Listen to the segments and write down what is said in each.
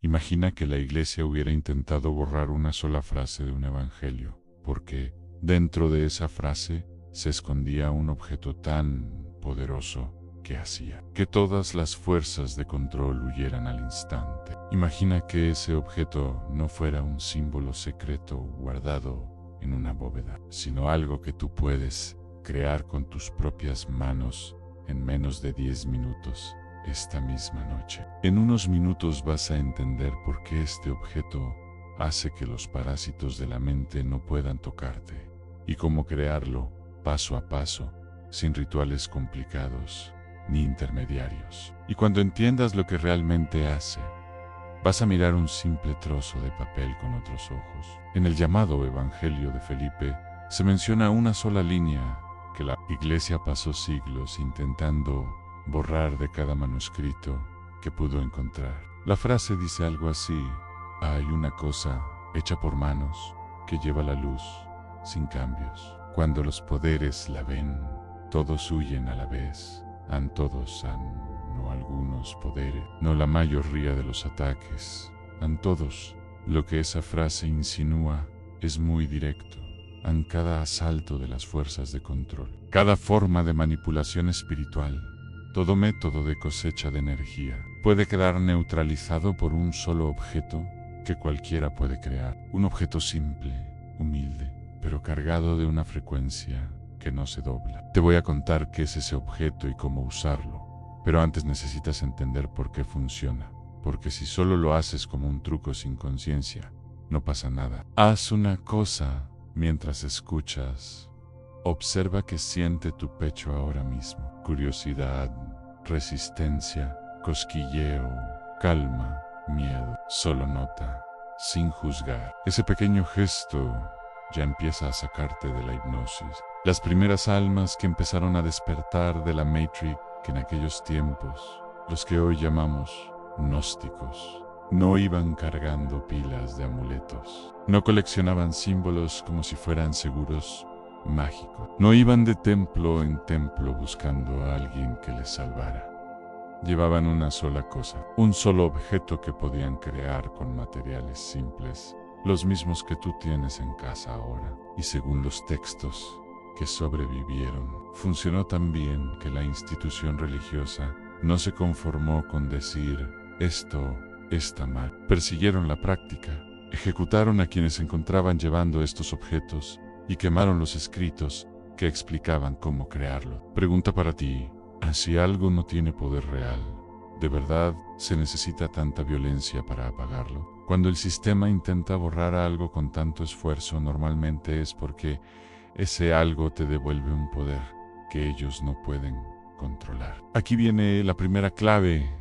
Imagina que la iglesia hubiera intentado borrar una sola frase de un evangelio, porque dentro de esa frase se escondía un objeto tan poderoso que hacía que todas las fuerzas de control huyeran al instante. Imagina que ese objeto no fuera un símbolo secreto guardado en una bóveda, sino algo que tú puedes crear con tus propias manos en menos de 10 minutos. Esta misma noche. En unos minutos vas a entender por qué este objeto hace que los parásitos de la mente no puedan tocarte, y cómo crearlo paso a paso, sin rituales complicados ni intermediarios. Y cuando entiendas lo que realmente hace, vas a mirar un simple trozo de papel con otros ojos. En el llamado Evangelio de Felipe se menciona una sola línea que la iglesia pasó siglos intentando borrar de cada manuscrito que pudo encontrar. La frase dice algo así: hay una cosa hecha por manos que lleva la luz sin cambios. Cuando los poderes la ven, todos huyen a la vez. Todos han, no algunos poderes, no la mayoría de los ataques. Todos. Lo que esa frase insinúa es muy directo. Cada asalto de las fuerzas de control, cada forma de manipulación espiritual, todo método de cosecha de energía puede quedar neutralizado por un solo objeto que cualquiera puede crear. Un objeto simple, humilde, pero cargado de una frecuencia que no se dobla. Te voy a contar qué es ese objeto y cómo usarlo, pero antes necesitas entender por qué funciona. Porque si solo lo haces como un truco sin conciencia, no pasa nada. Haz una cosa mientras escuchas. Observa qué siente tu pecho ahora mismo. Curiosidad, resistencia, cosquilleo, calma, miedo. Solo nota, sin juzgar. Ese pequeño gesto ya empieza a sacarte de la hipnosis. Las primeras almas que empezaron a despertar de la Matrix en aquellos tiempos, los que hoy llamamos gnósticos, no iban cargando pilas de amuletos. No coleccionaban símbolos como si fueran seguros mágicos. No iban de templo en templo buscando a alguien que les salvara. Llevaban una sola cosa, un solo objeto que podían crear con materiales simples, los mismos que tú tienes en casa ahora. Y según los textos que sobrevivieron, funcionó tan bien que la institución religiosa no se conformó con decir esto está mal. Persiguieron la práctica, ejecutaron a quienes se encontraban llevando estos objetos y quemaron los escritos que explicaban cómo crearlo. Pregunta para ti: si algo no tiene poder real, ¿de verdad se necesita tanta violencia para apagarlo? Cuando el sistema intenta borrar algo con tanto esfuerzo, normalmente es porque ese algo te devuelve un poder que ellos no pueden controlar. Aquí viene la primera clave.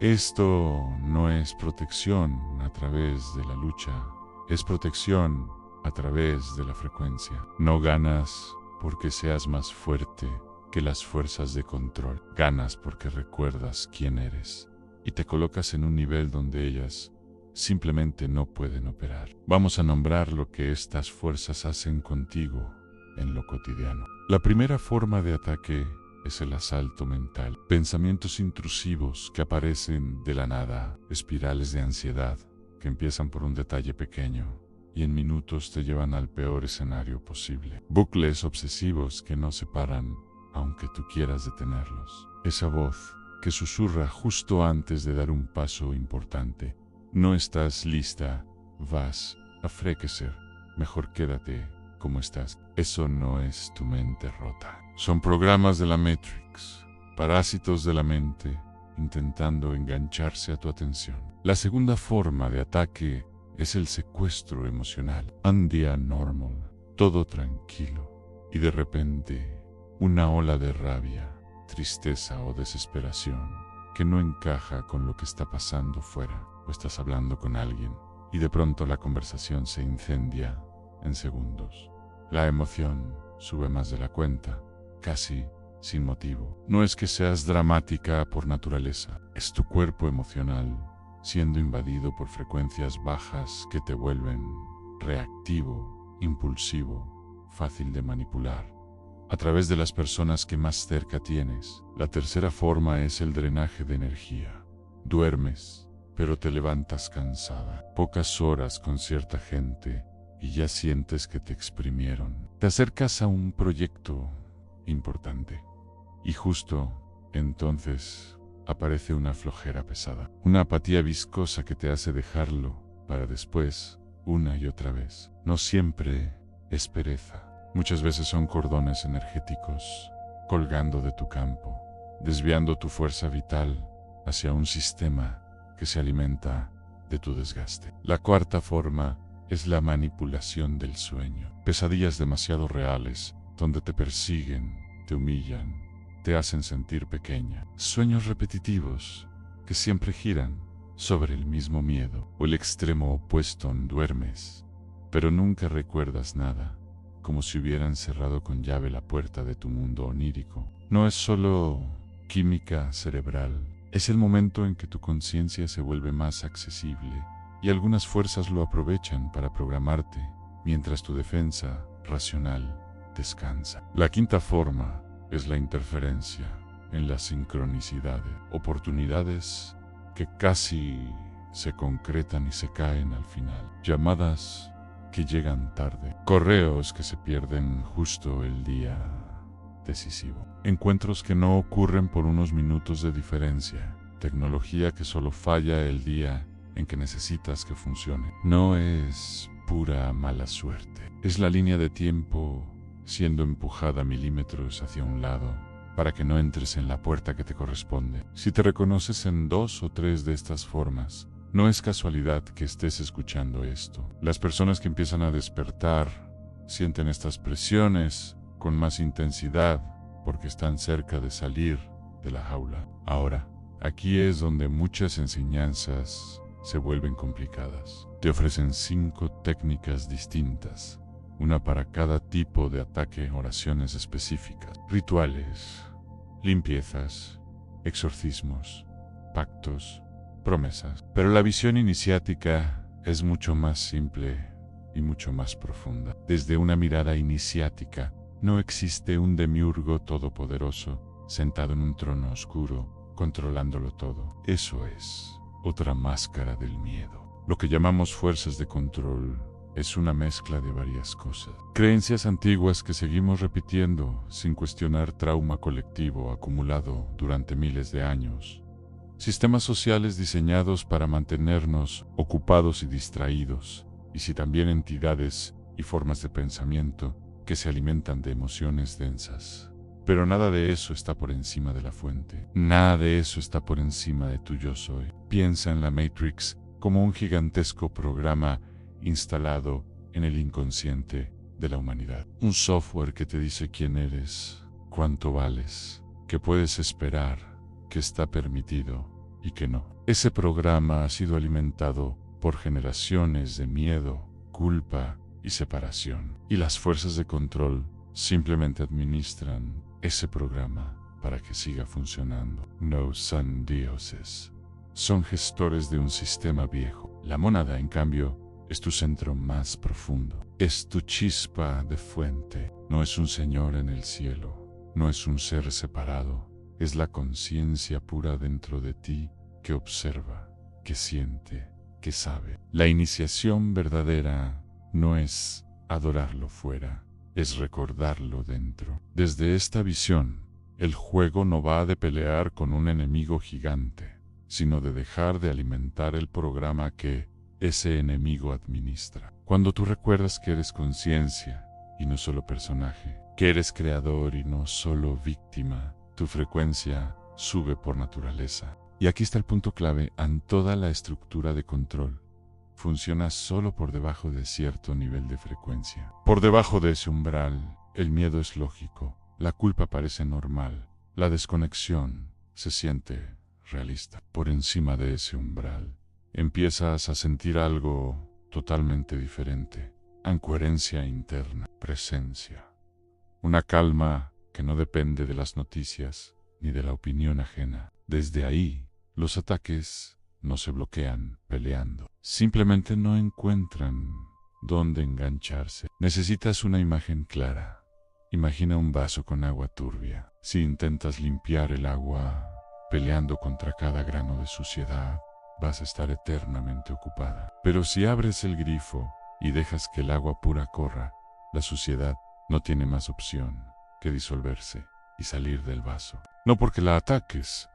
Esto no es protección a través de la lucha, es protección a través de la frecuencia. No ganas porque seas más fuerte que las fuerzas de control. Ganas porque recuerdas quién eres y te colocas en un nivel donde ellas simplemente no pueden operar. Vamos a nombrar lo que estas fuerzas hacen contigo en lo cotidiano. La primera forma de ataque es el asalto mental. Pensamientos intrusivos que aparecen de la nada, espirales de ansiedad que empiezan por un detalle pequeño y en minutos te llevan al peor escenario posible. Bucles obsesivos que no se paran aunque tú quieras detenerlos. Esa voz que susurra justo antes de dar un paso importante. No estás lista, vas a frequecer, mejor quédate como estás. Eso no es tu mente rota. Son programas de la Matrix, parásitos de la mente, intentando engancharse a tu atención. La segunda forma de ataque es el secuestro emocional. Un día normal, todo tranquilo, y de repente una ola de rabia, tristeza o desesperación que no encaja con lo que está pasando fuera. O estás hablando con alguien y de pronto la conversación se incendia en segundos. La emoción sube más de la cuenta, casi sin motivo. No es que seas dramática por naturaleza, es tu cuerpo emocional siendo invadido por frecuencias bajas que te vuelven reactivo, impulsivo, fácil de manipular a través de las personas que más cerca tienes. La tercera forma es el drenaje de energía. Duermes, pero te levantas cansada. Pocas horas con cierta gente y ya sientes que te exprimieron. Te acercas a un proyecto importante y justo entonces aparece una flojera pesada, una apatía viscosa que te hace dejarlo para después, una y otra vez. No siempre es pereza. Muchas veces son cordones energéticos colgando de tu campo, desviando tu fuerza vital hacia un sistema que se alimenta de tu desgaste. La cuarta forma es la manipulación del sueño. Pesadillas demasiado reales, donde te persiguen, te humillan, te hacen sentir pequeña. Sueños repetitivos que siempre giran sobre el mismo miedo o el extremo opuesto. Duermes, pero nunca recuerdas nada, como si hubieran cerrado con llave la puerta de tu mundo onírico. No es solo química cerebral, es el momento en que tu conciencia se vuelve más accesible y algunas fuerzas lo aprovechan para programarte, mientras tu defensa racional descansa. La quinta forma es la interferencia en la sincronicidad, oportunidades que casi se concretan y se caen al final, llamadas que llegan tarde, correos que se pierden justo el día decisivo, encuentros que no ocurren por unos minutos de diferencia, tecnología que solo falla el día en que necesitas que funcione. No es pura mala suerte, es la línea de tiempo siendo empujada milímetros hacia un lado para que no entres en la puerta que te corresponde. Si te reconoces en 2 o 3 de estas formas, no es casualidad que estés escuchando esto. Las personas que empiezan a despertar sienten estas presiones con más intensidad porque están cerca de salir de la jaula. Ahora, aquí es donde muchas enseñanzas se vuelven complicadas. Te ofrecen 5 técnicas distintas, una para cada tipo de ataque, oraciones específicas, rituales, limpiezas, exorcismos, pactos, promesas. Pero la visión iniciática es mucho más simple y mucho más profunda. Desde una mirada iniciática, no existe un demiurgo todopoderoso sentado en un trono oscuro, controlándolo todo. Eso es otra máscara del miedo. Lo que llamamos fuerzas de control es una mezcla de varias cosas. Creencias antiguas que seguimos repitiendo sin cuestionar trauma colectivo acumulado durante miles de años. Sistemas sociales diseñados para mantenernos ocupados y distraídos. Y si también entidades y formas de pensamiento que se alimentan de emociones densas. Pero nada de eso está por encima de la fuente. Nada de eso está por encima de tu yo soy. Piensa en la Matrix como un gigantesco programa instalado en el inconsciente de la humanidad. Un software que te dice quién eres, cuánto vales, qué puedes esperar, qué está permitido y qué no. Ese programa ha sido alimentado por generaciones de miedo, culpa y separación. Y las fuerzas de control simplemente administran ese programa para que siga funcionando. No son dioses. Son gestores de un sistema viejo. La mónada, en cambio, es tu centro más profundo. Es tu chispa de fuente. No es un señor en el cielo. No es un ser separado. Es la conciencia pura dentro de ti que observa, que siente, que sabe. La iniciación verdadera no es adorarlo fuera, es recordarlo dentro. Desde esta visión, el juego no va de pelear con un enemigo gigante, sino de dejar de alimentar el programa que ese enemigo administra. Cuando tú recuerdas que eres conciencia y no solo personaje, que eres creador y no solo víctima, tu frecuencia sube por naturaleza. Y aquí está el punto clave en toda la estructura de control. Funciona solo por debajo de cierto nivel de frecuencia. Por debajo de ese umbral, el miedo es lógico, la culpa parece normal, la desconexión se siente realista. Por encima de ese umbral, empiezas a sentir algo totalmente diferente. Incoherencia interna, presencia. Una calma que no depende de las noticias ni de la opinión ajena. Desde ahí, los ataques no se bloquean peleando. Simplemente no encuentran dónde engancharse. Necesitas una imagen clara. Imagina un vaso con agua turbia. Si intentas limpiar el agua peleando contra cada grano de suciedad, vas a estar eternamente ocupada. Pero si abres el grifo y dejas que el agua pura corra, la suciedad no tiene más opción que disolverse y salir del vaso. No porque la ataques,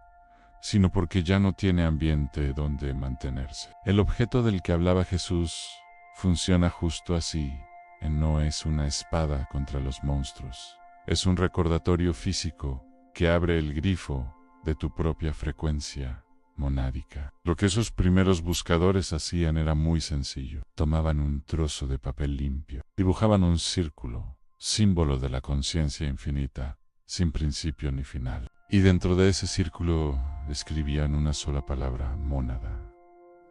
sino porque ya no tiene ambiente donde mantenerse. El objeto del que hablaba Jesús funciona justo así. No es una espada contra los monstruos. Es un recordatorio físico que abre el grifo de tu propia frecuencia monádica. Lo que esos primeros buscadores hacían era muy sencillo. Tomaban un trozo de papel limpio, dibujaban un círculo, símbolo de la conciencia infinita, sin principio ni final. Y dentro de ese círculo escribían una sola palabra, mónada.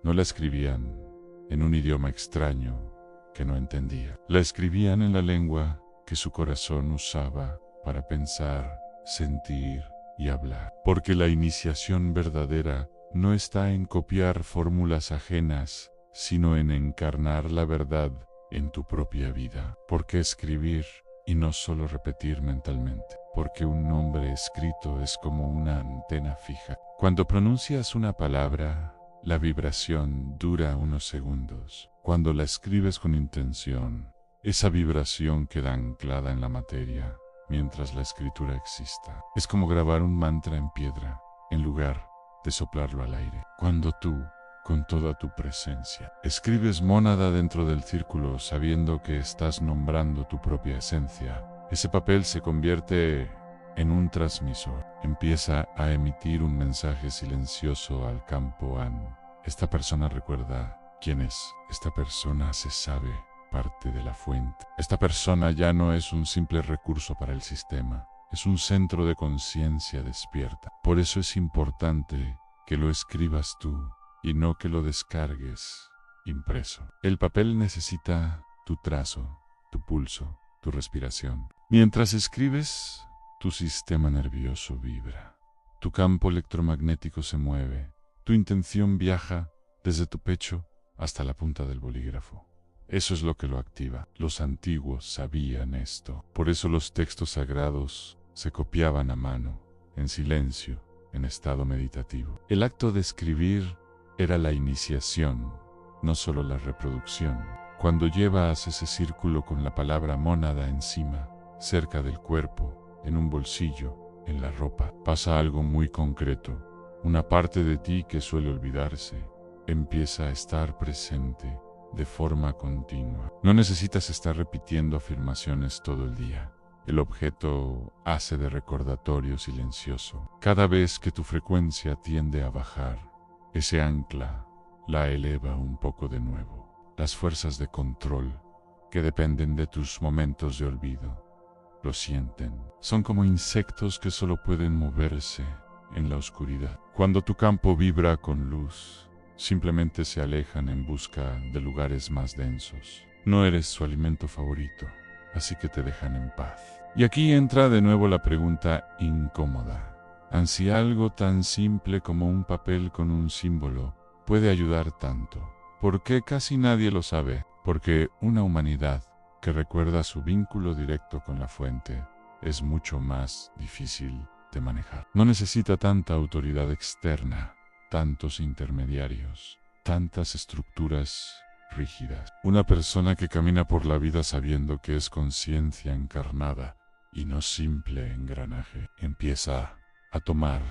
No la escribían en un idioma extraño que no entendía. La escribían en la lengua que su corazón usaba para pensar, sentir y hablar. Porque la iniciación verdadera no está en copiar fórmulas ajenas, sino en encarnar la verdad en tu propia vida. Porque escribir y no solo repetir mentalmente. Porque un nombre escrito es como una antena fija. Cuando pronuncias una palabra, la vibración dura unos segundos. Cuando la escribes con intención, esa vibración queda anclada en la materia mientras la escritura exista. Es como grabar un mantra en piedra, en lugar de soplarlo al aire. Cuando tú, con toda tu presencia, escribes mónada dentro del círculo sabiendo que estás nombrando tu propia esencia, ese papel se convierte en un transmisor. Empieza a emitir un mensaje silencioso al campo An. Esta persona recuerda quién es. Esta persona se sabe parte de la fuente. Esta persona ya no es un simple recurso para el sistema. Es un centro de conciencia despierta. Por eso es importante que lo escribas tú y no que lo descargues impreso. El papel necesita tu trazo, tu pulso, tu respiración. Mientras escribes, tu sistema nervioso vibra. Tu campo electromagnético se mueve. Tu intención viaja desde tu pecho hasta la punta del bolígrafo. Eso es lo que lo activa. Los antiguos sabían esto. Por eso los textos sagrados se copiaban a mano, en silencio, en estado meditativo. El acto de escribir era la iniciación, no solo la reproducción. Cuando llevas ese círculo con la palabra mónada encima, cerca del cuerpo, en un bolsillo, en la ropa, pasa algo muy concreto. Una parte de ti que suele olvidarse empieza a estar presente de forma continua. No necesitas estar repitiendo afirmaciones todo el día. El objeto hace de recordatorio silencioso. Cada vez que tu frecuencia tiende a bajar, ese ancla la eleva un poco de nuevo. Las fuerzas de control que dependen de tus momentos de olvido lo sienten. Son como insectos que solo pueden moverse en la oscuridad. Cuando tu campo vibra con luz, simplemente se alejan en busca de lugares más densos. No eres su alimento favorito, así que te dejan en paz. Y aquí entra de nuevo la pregunta incómoda. Si algo tan simple como un papel con un símbolo puede ayudar tanto, ¿por qué casi nadie lo sabe? Porque una humanidad que recuerda su vínculo directo con la fuente es mucho más difícil de manejar. No necesita tanta autoridad externa, tantos intermediarios, tantas estructuras rígidas. Una persona que camina por la vida sabiendo que es conciencia encarnada y no simple engranaje, empieza a tomar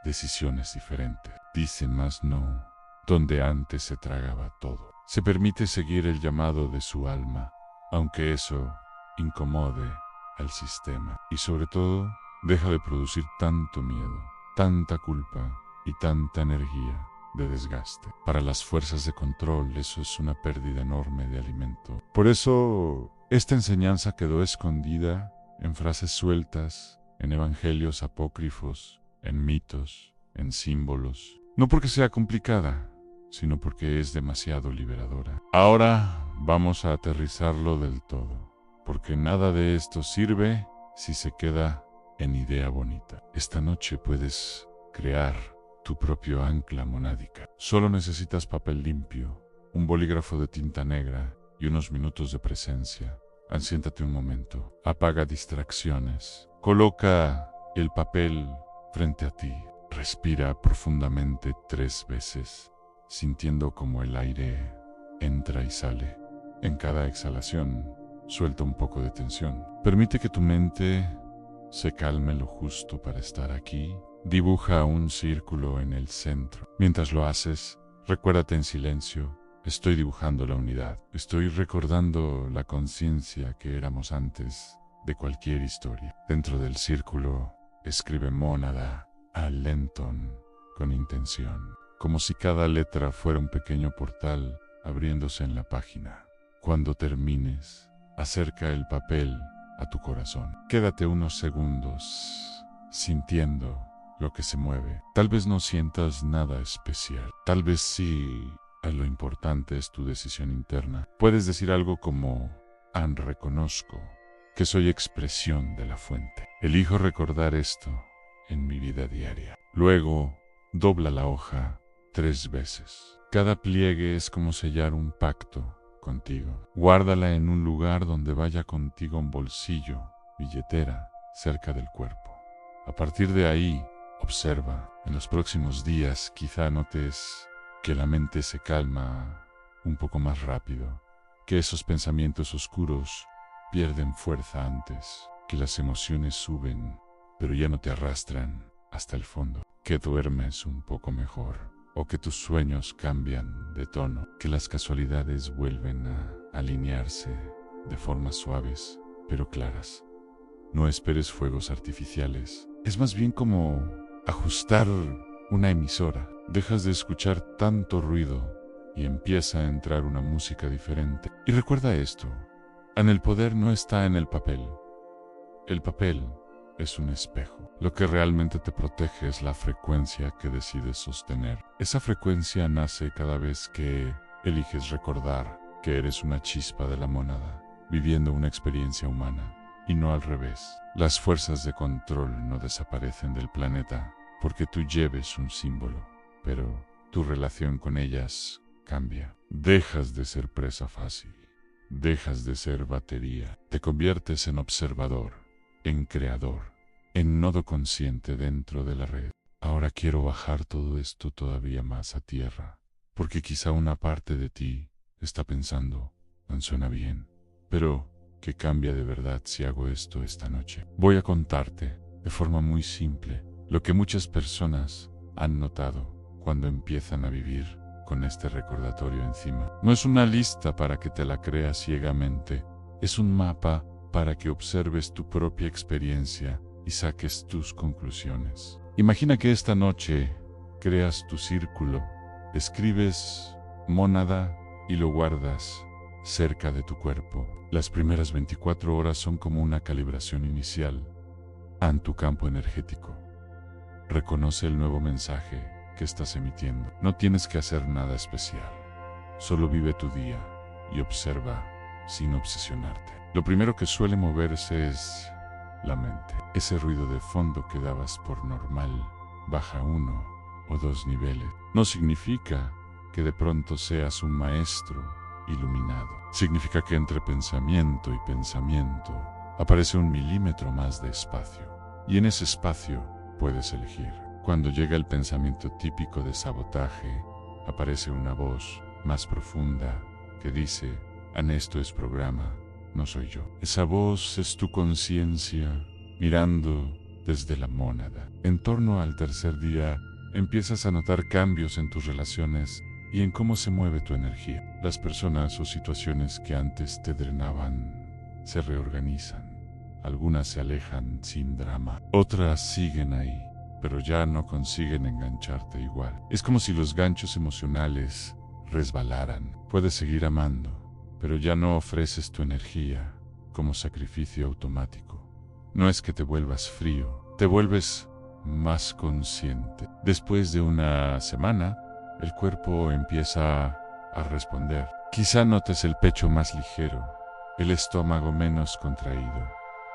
decisiones diferentes. Dice más no, donde antes se tragaba todo. Se permite seguir el llamado de su alma, aunque eso incomode al sistema. Y sobre todo, deja de producir tanto miedo, tanta culpa y tanta energía de desgaste. Para las fuerzas de control eso es una pérdida enorme de alimento. Por eso, esta enseñanza quedó escondida en frases sueltas, en evangelios apócrifos, en mitos, en símbolos. No porque sea complicada, sino porque es demasiado liberadora. Ahora vamos a aterrizarlo del todo, porque nada de esto sirve si se queda en idea bonita. Esta noche puedes crear tu propio ancla monádica. Solo necesitas papel limpio, un bolígrafo de tinta negra y unos minutos de presencia. Siéntate un momento, apaga distracciones, coloca el papel frente a ti, respira profundamente 3 veces. sintiendo como el aire entra y sale. En cada exhalación, suelta un poco de tensión. Permite que tu mente se calme lo justo para estar aquí. Dibuja un círculo en el centro. Mientras lo haces, recuérdate en silencio: estoy dibujando la unidad. Estoy recordando la conciencia que éramos antes de cualquier historia. Dentro del círculo, escribe Mónada a Lenton con intención, como si cada letra fuera un pequeño portal abriéndose en la página. Cuando termines, acerca el papel a tu corazón. Quédate unos segundos sintiendo lo que se mueve. Tal vez no sientas nada especial. Tal vez sí. Lo importante es tu decisión interna. Puedes decir algo como: reconozco que soy expresión de la fuente. Elijo recordar esto en mi vida diaria. Luego, dobla la hoja 3 veces. Cada pliegue es como sellar un pacto contigo. Guárdala en un lugar donde vaya contigo: un bolsillo, billetera, cerca del cuerpo. A partir de ahí, observa. En los próximos días quizá notes que la mente se calma un poco más rápido, que esos pensamientos oscuros pierden fuerza antes, que las emociones suben, pero ya no te arrastran hasta el fondo, que duermes un poco mejor, o que tus sueños cambian de tono, que las casualidades vuelven a alinearse de formas suaves, pero claras. No esperes fuegos artificiales. Es más bien como ajustar una emisora. Dejas de escuchar tanto ruido y empieza a entrar una música diferente. Y recuerda esto: el poder no está en el papel. El papel es un espejo. Lo que realmente te protege es la frecuencia que decides sostener. Esa frecuencia nace cada vez que eliges recordar que eres una chispa de la mónada, viviendo una experiencia humana, y no al revés. Las fuerzas de control no desaparecen del planeta porque tú lleves un símbolo, pero tu relación con ellas cambia. Dejas de ser presa fácil, dejas de ser batería, te conviertes en observador, en creador, en nodo consciente dentro de la red. Ahora quiero bajar todo esto todavía más a tierra, porque quizá una parte de ti está pensando: no suena bien, pero ¿qué cambia de verdad si hago esto esta noche? Voy a contarte, de forma muy simple, lo que muchas personas han notado cuando empiezan a vivir con este recordatorio encima. No es una lista para que te la creas ciegamente, es un mapa para que observes tu propia experiencia y saques tus conclusiones. Imagina que esta noche creas tu círculo, escribes Mónada y lo guardas cerca de tu cuerpo. Las primeras 24 horas son como una calibración inicial en tu campo energético. Reconoce el nuevo mensaje que estás emitiendo. No tienes que hacer nada especial. Solo vive tu día y observa sin obsesionarte. Lo primero que suele moverse es la mente. Ese ruido de fondo que dabas por normal baja 1 o 2 niveles. No significa que de pronto seas un maestro iluminado. Significa que entre pensamiento y pensamiento aparece 1 milímetro más de espacio. Y en ese espacio puedes elegir. Cuando llega el pensamiento típico de sabotaje, aparece una voz más profunda que dice: esto es programa, no soy yo. Esa voz es tu conciencia mirando desde la mónada. En torno al tercer día, empiezas a notar cambios en tus relaciones y en cómo se mueve tu energía. Las personas o situaciones que antes te drenaban se reorganizan. Algunas se alejan sin drama, otras siguen ahí, pero ya no consiguen engancharte igual. Es como si los ganchos emocionales resbalaran. Puedes seguir amando, pero ya no ofreces tu energía como sacrificio automático. No es que te vuelvas frío, te vuelves más consciente. Después de una semana, el cuerpo empieza a responder. Quizá notes el pecho más ligero, el estómago menos contraído,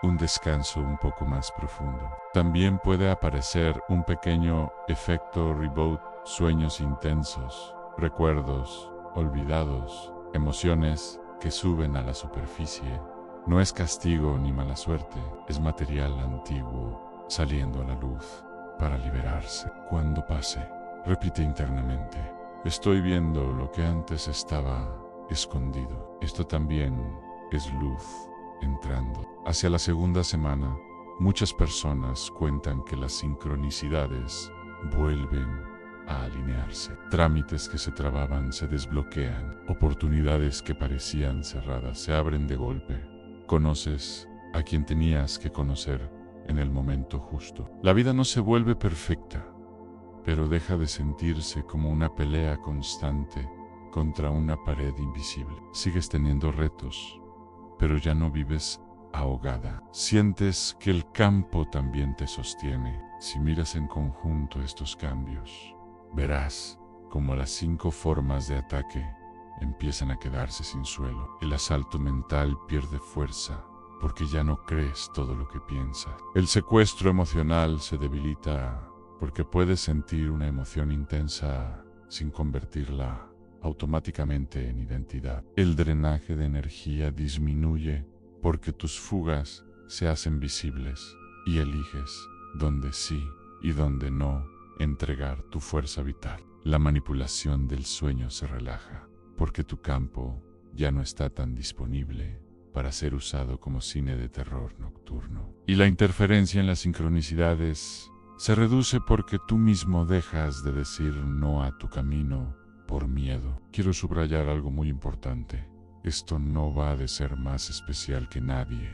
un descanso un poco más profundo. También puede aparecer un pequeño efecto reboot, sueños intensos, recuerdos olvidados, emociones que suben a la superficie. No es castigo ni mala suerte, es material antiguo saliendo a la luz para liberarse. Cuando pase, repite internamente: Estoy viendo lo que antes estaba escondido. Esto también es luz entrando. Hacia la segunda semana, muchas personas cuentan que las sincronicidades vuelven a alinearse. Trámites que se trababan se desbloquean. Oportunidades que parecían cerradas se abren de golpe. Conoces a quien tenías que conocer en el momento justo. La vida no se vuelve perfecta, pero deja de sentirse como una pelea constante contra una pared invisible. Sigues teniendo retos, pero ya no vives ahogada. Sientes que el campo también te sostiene. Si miras en conjunto estos cambios, verás como las 5 formas de ataque empiezan a quedarse sin suelo. El asalto mental pierde fuerza porque ya no crees todo lo que piensas. El secuestro emocional se debilita porque puedes sentir una emoción intensa sin convertirla automáticamente en identidad. El drenaje de energía disminuye porque tus fugas se hacen visibles y eliges dónde sí y dónde no entregar tu fuerza vital. La manipulación del sueño se relaja porque tu campo ya no está tan disponible para ser usado como cine de terror nocturno. Y la interferencia en las sincronicidades se reduce porque tú mismo dejas de decir no a tu camino por miedo. Quiero subrayar algo muy importante. Esto no va de ser más especial que nadie.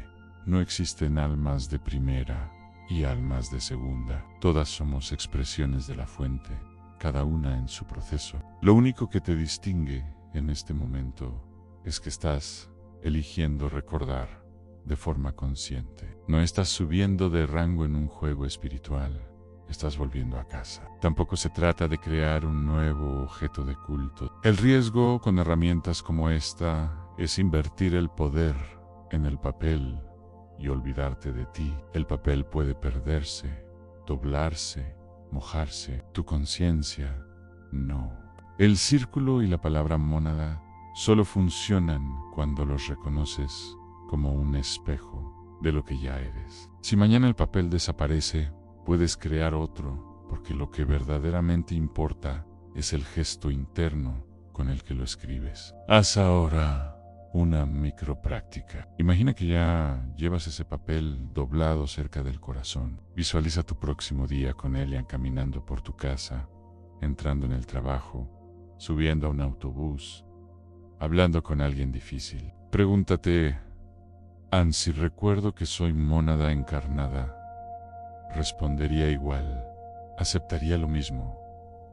No existen almas de primera y almas de segunda. Todas somos expresiones de la fuente, cada una en su proceso. Lo único que te distingue en este momento es que estás eligiendo recordar de forma consciente. No estás subiendo de rango en un juego espiritual. Estás volviendo a casa. Tampoco se trata de crear un nuevo objeto de culto. El riesgo con herramientas como esta es invertir el poder en el papel y olvidarte de ti. El papel puede perderse, doblarse, mojarse. Tu conciencia, no. El círculo y la palabra mónada solo funcionan cuando los reconoces como un espejo de lo que ya eres. Si mañana el papel desaparece, puedes crear otro, porque lo que verdaderamente importa es el gesto interno con el que lo escribes. Haz ahora una micropráctica. Imagina que ya llevas ese papel doblado cerca del corazón. Visualiza tu próximo día con él caminando por tu casa, entrando en el trabajo, subiendo a un autobús, hablando con alguien difícil. Pregúntate, si recuerdo que soy mónada encarnada, respondería igual, aceptaría lo mismo.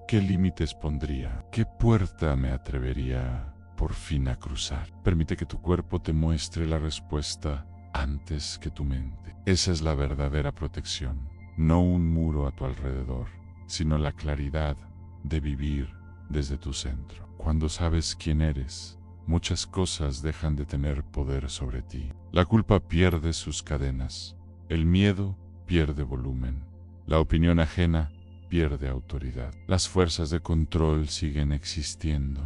¿Qué límites pondría? ¿Qué puerta me atrevería por fin a cruzar? Permite que tu cuerpo te muestre la respuesta antes que tu mente. Esa es la verdadera protección, no un muro a tu alrededor, sino la claridad de vivir desde tu centro. Cuando sabes quién eres, muchas cosas dejan de tener poder sobre ti. La culpa pierde sus cadenas, el miedo pierde volumen, la opinión ajena pierde autoridad. Las fuerzas de control siguen existiendo,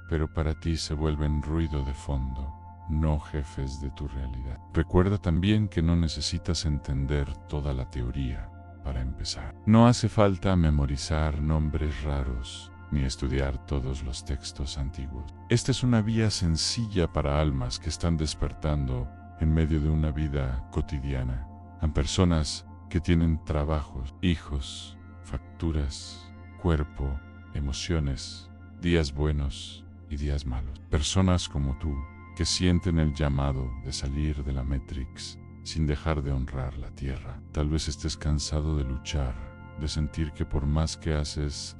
pero para ti se vuelven ruido de fondo, no jefes de tu realidad. Recuerda también que no necesitas entender toda la teoría para empezar. No hace falta memorizar nombres raros ni estudiar todos los textos antiguos. Esta es una vía sencilla para almas que están despertando en medio de una vida cotidiana. A personas que tienen trabajos, hijos, facturas, cuerpo, emociones, días buenos y días malos. Personas como tú que sienten el llamado de salir de la Matrix sin dejar de honrar la tierra. Tal vez estés cansado de luchar, de sentir que por más que haces,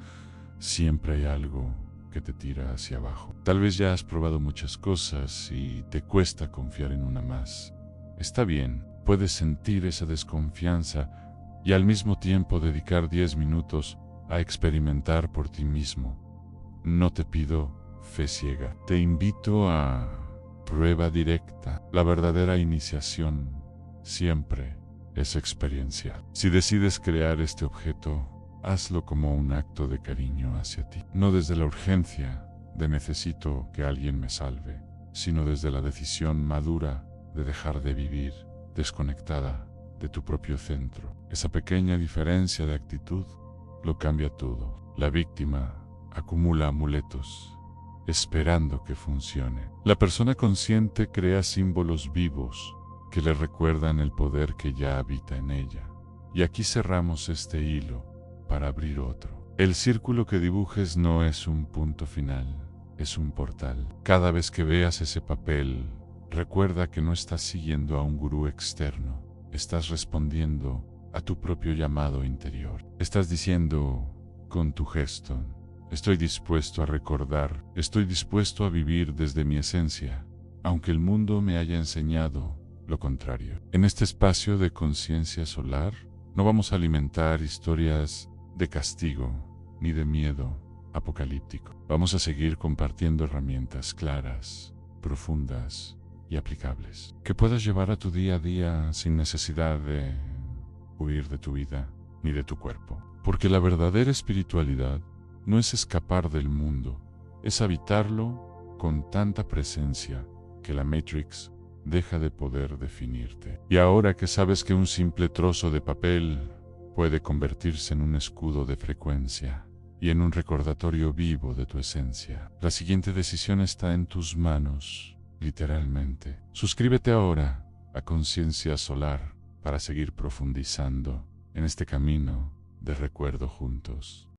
siempre hay algo que te tira hacia abajo. Tal vez ya has probado muchas cosas y te cuesta confiar en una más. Está bien, puedes sentir esa desconfianza y al mismo tiempo dedicar 10 minutos a experimentar por ti mismo. No te pido fe ciega. Te invito a prueba directa. La verdadera iniciación siempre es experiencial. Si decides crear este objeto, hazlo como un acto de cariño hacia ti. No desde la urgencia de necesito que alguien me salve, sino desde la decisión madura de dejar de vivir desconectada de tu propio centro. Esa pequeña diferencia de actitud lo cambia todo. La víctima acumula amuletos, esperando que funcione. La persona consciente crea símbolos vivos que le recuerdan el poder que ya habita en ella. Y aquí cerramos este hilo para abrir otro. El círculo que dibujes no es un punto final, es un portal. Cada vez que veas ese papel, recuerda que no estás siguiendo a un gurú externo, estás respondiendo a tu propio llamado interior. Estás diciendo con tu gesto: estoy dispuesto a recordar, estoy dispuesto a vivir desde mi esencia, aunque el mundo me haya enseñado lo contrario. En este espacio de conciencia solar, no vamos a alimentar historias de castigo ni de miedo apocalíptico. Vamos a seguir compartiendo herramientas claras, profundas y aplicables, que puedas llevar a tu día a día sin necesidad de huir de tu vida ni de tu cuerpo. Porque la verdadera espiritualidad no es escapar del mundo, es habitarlo con tanta presencia que la Matrix deja de poder definirte. Y ahora que sabes que un simple trozo de papel puede convertirse en un escudo de frecuencia y en un recordatorio vivo de tu esencia, la siguiente decisión está en tus manos, literalmente. Suscríbete ahora a Conciencia Solar para seguir profundizando en este camino de recuerdo juntos.